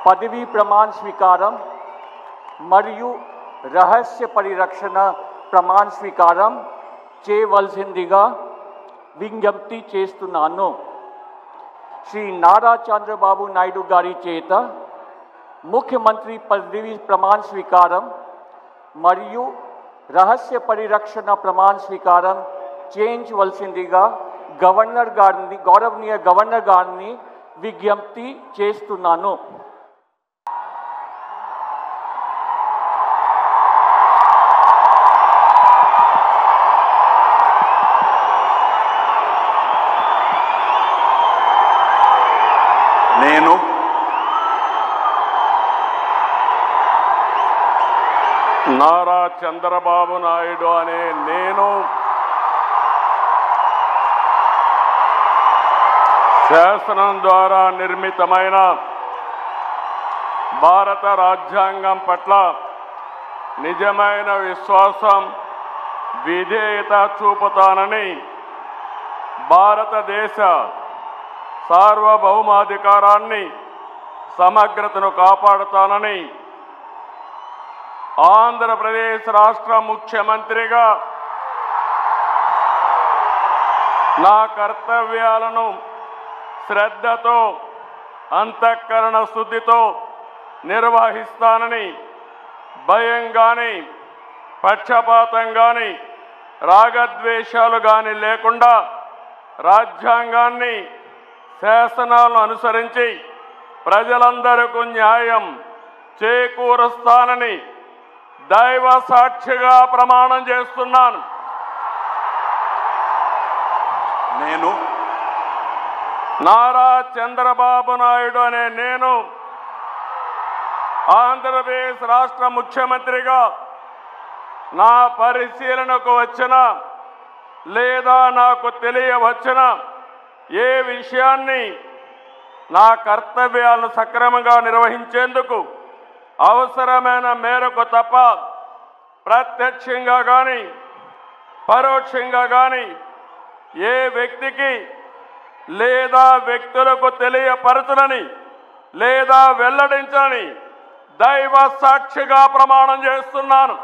పదవీ ప్రమాణ స్వీకారం మరియు రహస్య పరిరక్షణ ప్రమాణ స్వీకారం చేయవలసిందిగా విజ్ఞప్తి చేస్తున్నాను. శ్రీ నారా చంద్రబాబు నాయుడు గారి చేత ముఖ్యమంత్రి పదవీ ప్రమాణ స్వీకారం మరియు రహస్య పరిరక్షణ ప్రమాణ స్వీకారం చేయించవలసిందిగా గౌరవనీయ గవర్నర్ గారిని విజ్ఞప్తి చేస్తున్నాను. నేను నారా చంద్రబాబు నాయుడు అనే నేను శాసనం ద్వారా నిర్మితమైన భారత రాజ్యాంగం పట్ల నిజమైన విశ్వాసం, విధేయత చూపుతానని, భారతదేశ సార్వభౌమాధికారాన్ని సమగ్రతను కాపాడుతానని, ఆంధ్రప్రదేశ్ రాష్ట్ర ముఖ్యమంత్రిగా నా కర్తవ్యాలను శ్రద్ధతో, అంతఃకరణ శుద్ధితో నిర్వహిస్తానని, భయం కానీ, పక్షపాతం కానీ, రాగద్వేషాలు కానీ లేకుండా రాజ్యాంగాన్ని, శాసనాలను అనుసరించి ప్రజలందరికీ న్యాయం చేకూరుస్తానని దైవ సాక్షిగా ప్రమాణం చేస్తున్నాను. నేను నారా చంద్రబాబు నాయుడు అనే నేను ఆంధ్రప్రదేశ్ రాష్ట్ర ముఖ్యమంత్రిగా నా పరిశీలనకు వచ్చిన లేదా నాకు తెలియవచ్చిన ఏ విషయాన్ని నా కర్తవ్యాలను సక్రమంగా నిర్వహించేందుకు అవసరమైన మేరకు తప్ప ప్రత్యక్షంగా కానీ పరోక్షంగా కానీ ఏ వ్యక్తికి లేదా వ్యక్తులకు తెలియపరచనని లేదా వెల్లడించని దైవ సాక్షిగా ప్రమాణం చేస్తున్నాను.